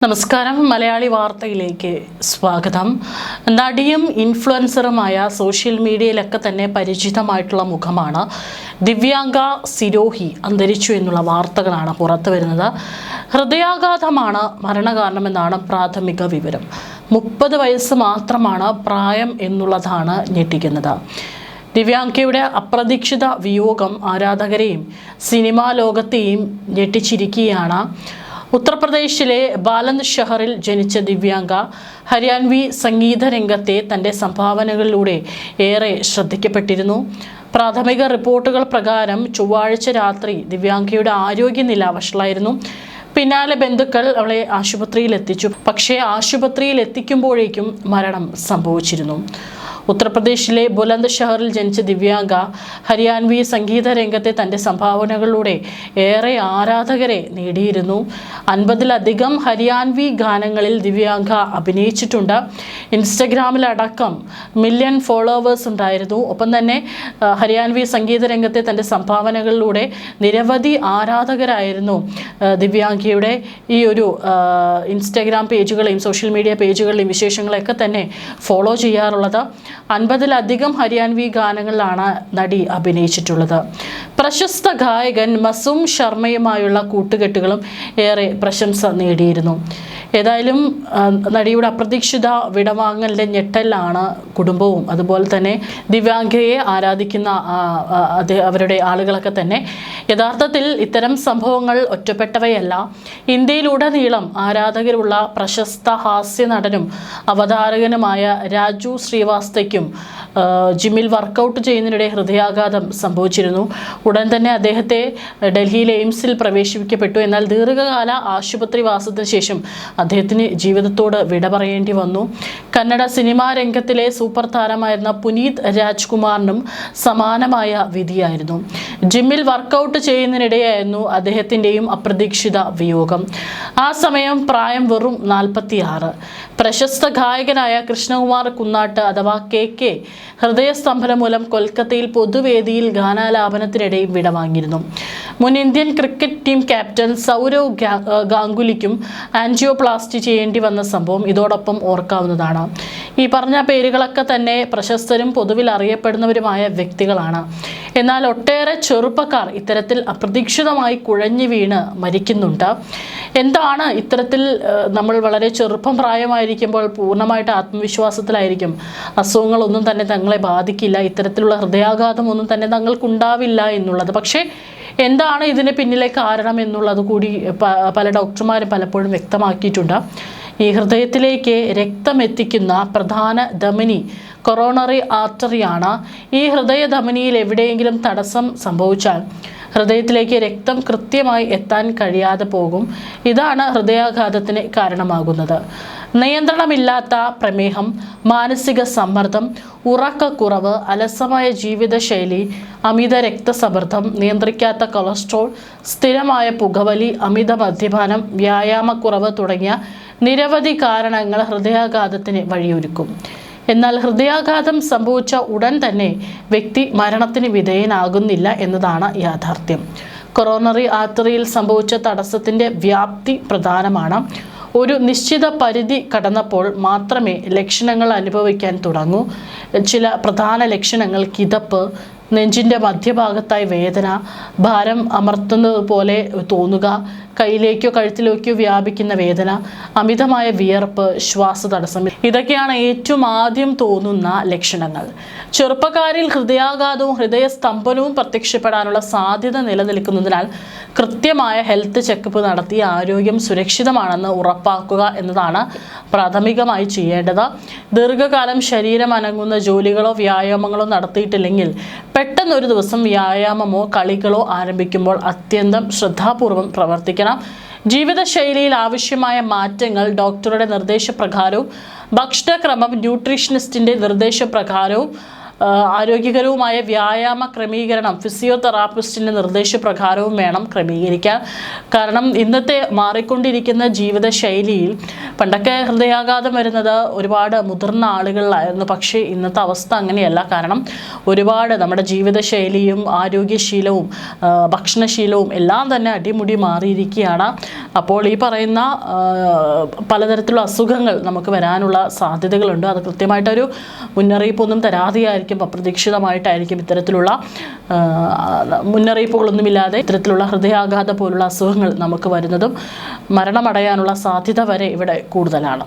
നമസ്കാരം. മലയാളി വാർത്തയിലേക്ക് സ്വാഗതം. നടിയും ഇൻഫ്ലുവൻസറുമായ സോഷ്യൽ മീഡിയയിലൊക്കെ തന്നെ പരിചിതമായിട്ടുള്ള മുഖമാണ് ദിവ്യാങ്ക സിരോഹി അന്തരിച്ചു എന്നുള്ള വാർത്തകളാണ് പുറത്തു വരുന്നത്. ഹൃദയാഘാതമാണ് മരണകാരണമെന്നാണ് പ്രാഥമിക വിവരം. 30 വയസ്സ് മാത്രമാണ് പ്രായം എന്നുള്ളതാണ് ഞെട്ടിക്കുന്നത്. ദിവ്യാങ്കയുടെ അപ്രതീക്ഷിത വിയോഗം ആരാധകരെയും സിനിമാ ലോകത്തെയും ഞെട്ടിച്ചിരിക്കുകയാണ്. ഉത്തർപ്രദേശിലെ ബാലന്ദ് ഷഹറിൽ ജനിച്ച ദിവ്യാങ്ക ഹരിയാൻവി സംഗീത രംഗത്തെ തൻ്റെ സംഭാവനകളിലൂടെ ഏറെ ശ്രദ്ധിക്കപ്പെട്ടിരുന്നു. പ്രാഥമിക റിപ്പോർട്ടുകൾ പ്രകാരം ചൊവ്വാഴ്ച രാത്രി ദിവ്യാങ്കയുടെ ആരോഗ്യനില വഷളായിരുന്നു. പിന്നാലെ ബന്ധുക്കൾ അവളെ ആശുപത്രിയിൽ എത്തിച്ചു. പക്ഷേ ആശുപത്രിയിൽ എത്തിക്കുമ്പോഴേക്കും മരണം സംഭവിച്ചിരുന്നു. ഉത്തർപ്രദേശിലെ ബുലന്ദ് ഷഹറിൽ ജനിച്ച ദിവ്യാങ്ക ഹരിയാൻവി സംഗീത രംഗത്തെ തൻ്റെ സംഭാവനകളിലൂടെ ഏറെ ആരാധകരെ നേടിയിരുന്നു. 50-ലധികം ഹരിയാൻവി ഗാനങ്ങളിൽ ദിവ്യാങ്ക അഭിനയിച്ചിട്ടുണ്ട്. ഇൻസ്റ്റഗ്രാമിലടക്കം മില്യൺ ഫോളോവേഴ്സ് ഉണ്ടായിരുന്നു. ഒപ്പം തന്നെ ഹരിയാൻവി സംഗീത രംഗത്തെ തൻ്റെ സംഭാവനകളിലൂടെ നിരവധി ആരാധകരായിരുന്നു ദിവ്യാങ്കയുടെ ഈ ഒരു ഇൻസ്റ്റഗ്രാം പേജുകളെയും സോഷ്യൽ മീഡിയ പേജുകളെയും വിശേഷങ്ങളെയൊക്കെ തന്നെ ഫോളോ ചെയ്യാറുള്ളത്. 50-ലധികം ഹരിയാൻവി ഗാനങ്ങളിലാണ് നടി അഭിനയിച്ചിട്ടുള്ളത്. പ്രശസ്ത ഗായകൻ മസൂം ശർമ്മയുമായുള്ള കൂട്ടുകെട്ടുകളും ഏറെ പ്രശംസ നേടിയിരുന്നു. ഏതായാലും നടിയുടെ അപ്രതീക്ഷിത വിടവാങ്ങലിൻ്റെ ഞെട്ടലാണ് കുടുംബവും അതുപോലെ തന്നെ ദിവ്യാങ്കയെ ആരാധിക്കുന്ന അവരുടെ ആളുകളൊക്കെ തന്നെ. യഥാർത്ഥത്തിൽ ഇത്തരം സംഭവങ്ങൾ ഒറ്റപ്പെട്ടവയല്ല. ഇന്ത്യയിലുടനീളം ആരാധകരുള്ള പ്രശസ്ത ഹാസ്യ നടനും അവതാരകനുമായ രാജു ശ്രീവാസ്തയ്ക്കും ജിമ്മിൽ വർക്കൗട്ട് ചെയ്യുന്നതിനിടെ ഹൃദയാഘാതം സംഭവിച്ചിരുന്നു. ഉടൻ തന്നെ അദ്ദേഹത്തെ ഡൽഹിയിലെ എയിംസിൽ പ്രവേശിപ്പിക്കപ്പെട്ടു. എന്നാൽ ദീർഘകാല ആശുപത്രി വാസത്തിന് ശേഷം അദ്ദേഹത്തിന് ജീവിതത്തോട് വിട പറയേണ്ടി വന്നു. കന്നഡ സിനിമാ രംഗത്തിലെ സൂപ്പർ താരമായിരുന്ന പുനീത് രാജ്കുമാറിനും സമാനമായ വിധിയായിരുന്നു. ജിമ്മിൽ വർക്കൗട്ട് ചെയ്യുന്നതിനിടെയായിരുന്നു അദ്ദേഹത്തിൻ്റെയും അപ്രതീക്ഷിത വിയോഗം. ആ സമയം പ്രായം വെറും 46. പ്രശസ്ത ഗായകനായ കൃഷ്ണകുമാർ കുന്നാട്ട് അഥവാ KK ഹൃദയസ്തംഭനം മൂലം കൊൽക്കത്തയിൽ പൊതുവേദിയിൽ ഗാനാലാപനത്തിനിടെയും വിടവാങ്ങിയിരുന്നു. മുൻ Indian cricket team captain Sourav ഗാംഗുലിക്കും ആൻജിയോപ്ലാസ്റ്റി ചെയ്യേണ്ടി വന്ന സംഭവം ഇതോടൊപ്പം ഓർക്കാവുന്നതാണ്. ഈ പറഞ്ഞ പേരുകളൊക്കെ തന്നെ പ്രശസ്തരും പൊതുവിൽ അറിയപ്പെടുന്നവരുമായ വ്യക്തികളാണ്. എന്നാൽ ഒട്ടേറെ ചെറുപ്പക്കാർ ഇത്തരത്തിൽ അപ്രതീക്ഷിതമായി കുഴഞ്ഞു വീണ് മരിക്കുന്നുണ്ട്. എന്താണ് ഇത്തരത്തിൽ നമ്മൾ വളരെ ചെറുപ്പം പ്രായമായിരിക്കുമ്പോൾ പൂർണ്ണമായിട്ട് ആത്മവിശ്വാസത്തിലായിരിക്കും. അസുഖങ്ങളൊന്നും തന്നെ തങ്ങളെ ബാധിക്കില്ല, ഇത്തരത്തിലുള്ള ഹൃദയാഘാതമൊന്നും തന്നെ തങ്ങൾക്കുണ്ടാവില്ല എന്നുള്ളത്. പക്ഷേ എന്താണ് ഇതിന് പിന്നിലെ കാരണം എന്നുള്ളത് കൂടി പല ഡോക്ടർമാരും പലപ്പോഴും വ്യക്തമാക്കിയിട്ടുണ്ട്. ഈ ഹൃദയത്തിലേക്ക് രക്തം എത്തിക്കുന്ന പ്രധാന ധമനി കൊറോണറി ആർട്ടറിയാണ്. ഈ ഹൃദയധമനിയിൽ എവിടെയെങ്കിലും തടസ്സം സംഭവിച്ചാൽ ഹൃദയത്തിലേക്ക് രക്തം കൃത്യമായി എത്താൻ കഴിയാതെ പോകും. ഇതാണ് ഹൃദയാഘാതത്തിന് കാരണമാകുന്നത്. നിയന്ത്രണമില്ലാത്ത പ്രമേഹം, മാനസിക സമ്മർദ്ദം, ഉറക്കക്കുറവ്, അലസമായ ജീവിതശൈലി, അമിത രക്തസമ്മർദ്ദം, നിയന്ത്രിക്കാത്ത കൊളസ്ട്രോൾ, സ്ഥിരമായ പുകവലി, അമിത മദ്യപാനം, വ്യായാമക്കുറവ് തുടങ്ങിയ നിരവധി കാരണങ്ങൾ ഹൃദയാഘാതത്തിന് വഴിയൊരുക്കും. എന്നാൽ ഹൃദയാഘാതം സംഭവിച്ച ഉടൻ തന്നെ വ്യക്തി മരണത്തിന് വിധേയനാകുന്നില്ല എന്നതാണ് യാഥാർത്ഥ്യം. കൊറോണറി ആർട്ടറിയിൽ സംഭവിച്ച തടസ്സത്തിൻ്റെ വ്യാപ്തി പ്രധാനമാണ്. ഒരു നിശ്ചിത പരിധി കടന്നപ്പോൾ മാത്രമേ ലക്ഷണങ്ങൾ അനുഭവിക്കാൻ തുടങ്ങൂ. ചില പ്രധാന ലക്ഷണങ്ങൾ കിതപ്പ്, നെഞ്ചിൻ്റെ മധ്യഭാഗത്തായി വേദന, ഭാരം അമർത്തുന്നത് പോലെ തോന്നുക, കയ്യിലേക്കോ കഴുത്തിലേക്കോ വ്യാപിക്കുന്ന വേദന, അമിതമായ വിയർപ്പ്, ശ്വാസതടസ്സം, ഇതൊക്കെയാണ് ഏറ്റവും ആദ്യം തോന്നുന്ന ലക്ഷണങ്ങൾ. ചെറുപ്പക്കാരിൽ ഹൃദയാഘാതവും ഹൃദയസ്തംഭനവും പ്രത്യക്ഷപ്പെടാനുള്ള സാധ്യത നിലനിൽക്കുന്നതിനാൽ കൃത്യമായ ഹെൽത്ത് ചെക്കപ്പ് നടത്തി ആരോഗ്യം സുരക്ഷിതമാണെന്ന് ഉറപ്പാക്കുക എന്നതാണ് പ്രാഥമികമായി ചെയ്യേണ്ടത്. ദീർഘകാലം ശരീരം അനങ്ങുന്ന ജോലികളോ വ്യായാമങ്ങളോ നടത്തിയിട്ടില്ലെങ്കിൽ പെട്ടെന്നൊരു ദിവസം വ്യായാമമോ കളികളോ ആരംഭിക്കുമ്പോൾ അത്യന്തം ശ്രദ്ധാപൂർവം പ്രവർത്തിക്കണം. ജീവിതശൈലിയിൽ ആവശ്യമായ മാറ്റങ്ങൾ ഡോക്ടറുടെ നിർദ്ദേശപ്രകാരവും ഭക്ഷണക്രമം ന്യൂട്രീഷനിസ്റ്റിൻ്റെ നിർദ്ദേശപ്രകാരവും ആരോഗ്യകരവുമായ വ്യായാമ ക്രമീകരണം ഫിസിയോതെറാപ്പിസ്റ്റിൻ്റെ നിർദ്ദേശപ്രകാരവും വേണം ക്രമീകരിക്കാൻ. കാരണം ഇന്നത്തെ മാറിക്കൊണ്ടിരിക്കുന്ന ജീവിതശൈലിയിൽ പണ്ടൊക്കെ ഹൃദയാഘാതം വരുന്നത് ഒരുപാട് മുതിർന്ന ആളുകളിലായിരുന്നു. പക്ഷേ ഇന്നത്തെ അവസ്ഥ അങ്ങനെയല്ല. കാരണം ഒരുപാട് നമ്മുടെ ജീവിതശൈലിയും ആരോഗ്യശീലവും ഭക്ഷണശീലവും എല്ലാം തന്നെ അടിമുടി മാറിയിരിക്കുകയാണ്. അപ്പോൾ ഈ പറയുന്ന പലതരത്തിലുള്ള അസുഖങ്ങൾ നമുക്ക് വരാനുള്ള സാധ്യതകളുണ്ട്. അത് കൃത്യമായിട്ടൊരു മുന്നറിയിപ്പൊന്നും തരാതെയായിരിക്കും, അപ്രതീക്ഷിതമായിട്ടായിരിക്കും ഇത്തരത്തിലുള്ള മുന്നറിയിപ്പുകളൊന്നുമില്ലാതെ ഇത്തരത്തിലുള്ള ഹൃദയാഘാതം പോലുള്ള അസുഖങ്ങൾ നമുക്ക് വരുന്നതും മരണമടയാനുള്ള സാധ്യത വരെ ഇവിടെ കൂടുതലാണ്.